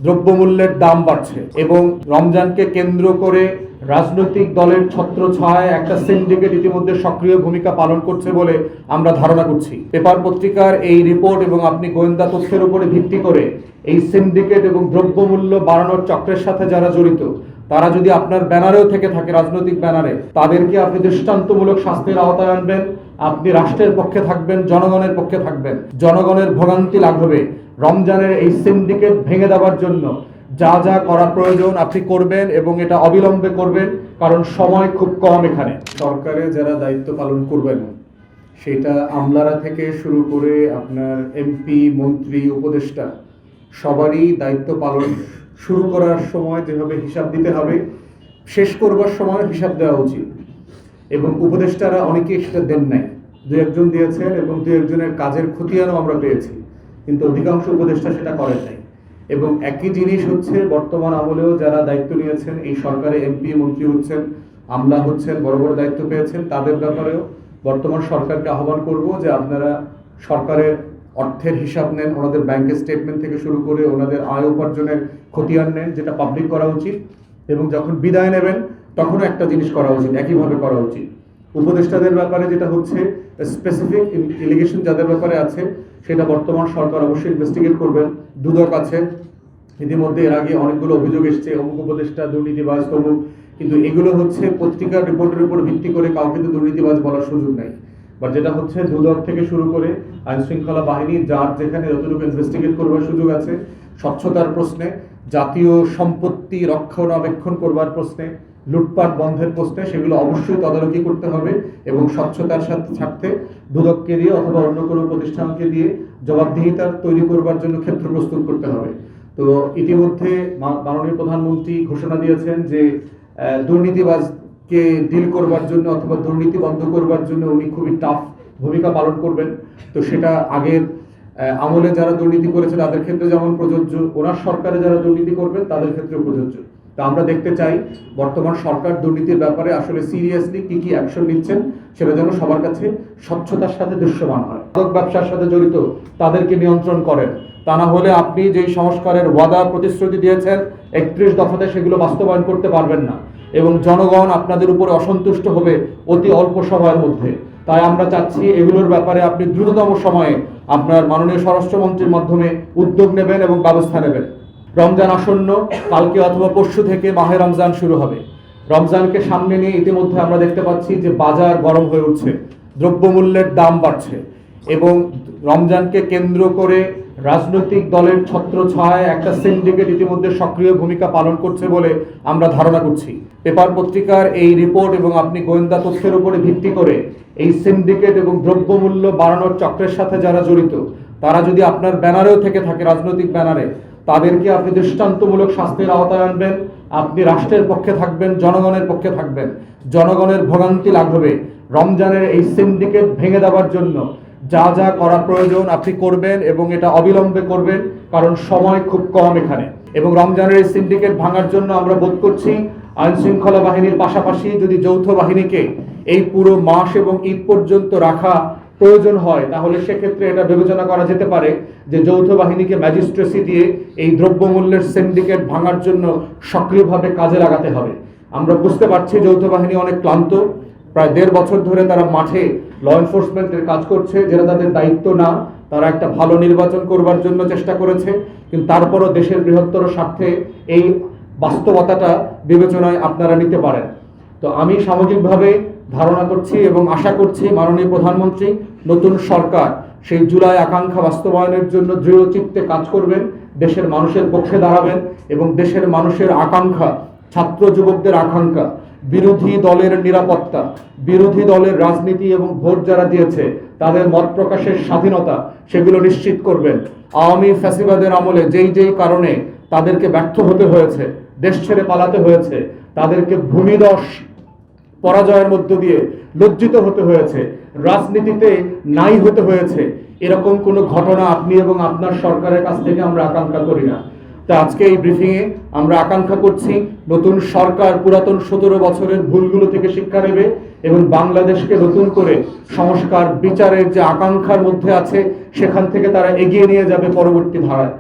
দ্রব্যমূল্যের দাম বাড়ছে এবং রমজানকে কেন্দ্র করে রাজনৈতিক দলের ছত্রছায়ায় একটা সিন্ডিকেট ইতিমধ্যে সক্রিয় ভূমিকা পালন করছে বলে আমরা ধারণা করছি। পেপার পত্রিকার এই রিপোর্ট এবং আপনি গোয়েন্দা তথ্যের উপরে ভিত্তি করে এই সিন্ডিকেট এবং দ্রব্যমূল্য বাড়ানোর চক্রের সাথে যারা জড়িত তারা যদি আপনার ব্যানারেও থেকে থাকে, রাজনৈতিক ব্যানারে, তাদেরকে আপনি দৃষ্টান্তমূলক শাস্তির আওতায় আনবেন। আপনি রাষ্ট্রের পক্ষে থাকবেন, জনগণের পক্ষে থাকবেন, জনগণের ভোগান্তি লাঘবে রমজানের এই সিন্ডিকেট ভেঙে দেওয়ার জন্য যা যা করা প্রয়োজন আপনি করবেন এবং এটা অবিলম্বে করবেন, কারণ সময় খুব কম। এখানে সরকারে যারা দায়িত্ব পালন করবেন সেটা আমলারা থেকে শুরু করে আপনার এমপি, মন্ত্রী, উপদেষ্টা সবারই দায়িত্ব পালন শুরু করার সময় যেভাবে হিসাব দিতে হবে, শেষ করবার সময় হিসাব দেওয়া উচিত। এবং উপদেষ্টারা অনেকেই সেটা দেন নাই, দু একজন দিয়েছেন এবং দু একজনের কাজের খতিয়ানও আমরা পেয়েছি, কিন্তু অধিকাংশ উপদেষ্টা সেটা করেন নাই। এবং একই জিনিস হচ্ছে বর্তমান আমলেও যারা দায়িত্ব নিয়েছেন, এই সরকারে এমপি, মন্ত্রী হচ্ছেন, আমলা হচ্ছেন, বড় বড় দায়িত্ব পেয়েছেন, তাদের ব্যাপারেও বর্তমান সরকারকে আহ্বান করব যে আপনারা সরকারের অর্থের হিসাব নেন, ওনাদের ব্যাংকের স্টেটমেন্ট থেকে শুরু করে ওনাদের আয় উপার্জনের খতিয়ান নেন, যেটা পাবলিক করা উচিত। এবং যখন বিদায় নেবেন তখনও একটা জিনিস করা উচিত, একইভাবে করা উচিত। উপদেষ্টাদের ব্যাপারে যেটা হচ্ছে স্পেসিফিক এলিগেশন যাদের ব্যাপারে আছে সেটা বর্তমান সরকার অবশ্যই ইনভেস্টিগেট করবেন। দুদক আছে, ইতিমধ্যে এর আগে অনেকগুলো অভিযোগ এসছে, অমুক উপদেষ্টা দুর্নীতিবাজ তমুক, কিন্তু এগুলো হচ্ছে পত্রিকার রিপোর্টের উপর ভিত্তি করে কাউকে তো দুর্নীতিবাজ বলার সুযোগ নাই। বা যেটা হচ্ছে দুদক থেকে শুরু করে আইন শৃঙ্খলা বাহিনী যার যেখানে যতটুকু ইনভেস্টিগেট করবার সুযোগ আছে, স্বচ্ছতার প্রশ্নে, জাতীয় সম্পত্তি রক্ষণাবেক্ষণ করবার প্রশ্নে, লুটপাট বন্ধের প্রশ্নে, সেগুলো অবশ্যই তদারকি করতে হবে এবং স্বচ্ছতার স্বার্থে দুদককে দিয়ে অথবা অন্য কোনো প্রতিষ্ঠানকে দিয়ে জবাবদিহিতা তৈরি করবার জন্য ক্ষেত্র প্রস্তুত করতে হবে। তো ইতিমধ্যে মাননীয় প্রধানমন্ত্রী ঘোষণা দিয়েছেন যে দুর্নীতিবাজকে ডিল করবার জন্য অথবা দুর্নীতি বন্ধ করবার জন্য উনি খুবই টাফ ভূমিকা পালন করবেন। তো সেটা আগের আমলে যারা দুর্নীতি করেছে তাদের ক্ষেত্রে যেমন প্রযোজ্য, ওনার সরকারে যারা দুর্নীতি করবেন তাদের ক্ষেত্রেও প্রযোজ্য। তা আমরা দেখতে চাই বর্তমান সরকার দুর্নীতির ব্যাপারে আসলে সিরিয়াসলি কি কি অ্যাকশন নিচ্ছেন, সেটা যেন সবার কাছে স্বচ্ছতার সাথে দৃশ্যমান হয়। মাদক ব্যবসার সাথে জড়িত তাদেরকে নিয়ন্ত্রণ করেন, তা না হলে আপনি যেই সংস্কারের ওয়াদা প্রতিশ্রুতি দিয়েছেন 31 দফাতে সেগুলো বাস্তবায়ন করতে পারবেন না এবং জনগণ আপনাদের উপরে অসন্তুষ্ট হবে অতি অল্প সময়ের মধ্যে। তাই আমরা চাচ্ছি এগুলোর ব্যাপারে আপনি দ্রুততম সময়ে আপনার মাননীয় স্বরাষ্ট্রমন্ত্রীর মাধ্যমে উদ্যোগ নেবেন এবং ব্যবস্থা নেবেন। রমজান আসন্ন, কালকে অথবা পরশু থেকে মাহে রমজান শুরু হবে। রমজানকে সামনে নিয়ে ইতিমধ্যে আমরা দেখতে পাচ্ছি যে বাজার গরম হয়ে উঠছে, দ্রব্যমূল্যের দাম বাড়ছে এবং রমজানকে কেন্দ্র করে রাজনৈতিক দলের ছত্রছায়ায় একটা সিন্ডিকেট ইতিমধ্যে সক্রিয় ভূমিকা পালন করছে বলে আমরা ধারণা করছি। পেপার পত্রিকার এই রিপোর্ট এবং আপনি গোয়েন্দা তথ্যের উপরে ভিত্তি করে এই সিন্ডিকেট এবং দ্রব্যমূল্য বাড়ানোর চক্রের সাথে যারা জড়িত তারা যদি আপনার ব্যানারেও থেকে থাকে, রাজনৈতিক ব্যানারে, তাদেরকে আপনি দৃষ্টান্তমূলক শাস্তির আওতায় আনবেন। আপনি রাষ্ট্রের পক্ষে থাকবেন, জনগণের পক্ষে থাকবেন, জনগণের ভোগান্তি লাঘবে রমজানের এই সিন্ডিকেট ভেঙে দেওয়ার জন্য যা যা করা প্রয়োজন আপনি করবেন এবং এটা অবিলম্বে করবেন, কারণ সময় খুব কম এখানে। এবং রমজানের এই সিন্ডিকেট ভাঙার জন্য আমরা বোধ করছি আইন শৃঙ্খলা বাহিনীর পাশাপাশি যদি যৌথ বাহিনীকে এই পুরো মাস এবং ঈদ পর্যন্ত রাখা প্রয়োজন হয়, তাহলে সেক্ষেত্রে এটা বিবেচনা করা যেতে পারে যে যৌথ বাহিনীকে ম্যাজিস্ট্রেসি দিয়ে এই দ্রব্যমূল্যের সিন্ডিকেট ভাঙার জন্য সক্রিয়ভাবে কাজে লাগাতে হবে। আমরা বুঝতে পারছি যৌথ বাহিনী অনেক ক্লান্ত, প্রায় 1.5 বছর ধরে তারা মাঠে ল এনফোর্সমেন্টের কাজ করছে, যেটা তাদের দায়িত্ব না। তারা একটা ভালো নির্বাচন করবার জন্য চেষ্টা করেছে, কিন্তু তারপরও দেশের বৃহত্তর স্বার্থে এই বাস্তবতাটা বিবেচনায় আপনারা নিতে পারেন। তো আমি সামগ্রিকভাবে ধারণা করছি এবং আশা করছি মাননীয় প্রধানমন্ত্রী, নতুন সরকার সেই জুলাই আকাঙ্ক্ষা বাস্তবায়নের জন্য দৃঢ় চিত্তে কাজ করবেন, দেশের মানুষের পক্ষে দাঁড়াবেন এবং দেশের মানুষের আকাঙ্ক্ষা, ছাত্র যুবকদের আকাঙ্ক্ষা, বিরোধী দলের নিরাপত্তা, বিরোধী দলের রাজনীতি এবং ভোট যারা দিয়েছে তাদের মত প্রকাশের স্বাধীনতা, সেগুলো নিশ্চিত করবেন। আওয়ামী ফ্যাসিবাদের আমলে যেই কারণে তাদেরকে ব্যর্থ হতে হয়েছে, দেশ ছেড়ে পালাতে হয়েছে, তাদেরকে ভূমিধস পরাজয়ের মধ্য দিয়ে লজ্জিত হতে হয়েছে, রাজনীতিতে নাই হতে হয়েছে, এরকম কোনো ঘটনা আপনি এবং আপনার সরকারের কাছ থেকে আমরা আকাঙ্ক্ষা করি না। তা আজকে এই ব্রিফিংয়ে আমরা আকাঙ্ক্ষা করছি নতুন সরকার পুরাতন 17 বছরের ভুলগুলো থেকে শিক্ষা নেবে এবং বাংলাদেশকে নতুন করে সংস্কার বিচারের যে আকাঙ্ক্ষার মধ্যে আছে সেখান থেকে তারা এগিয়ে নিয়ে যাবে পরবর্তী ধারায়।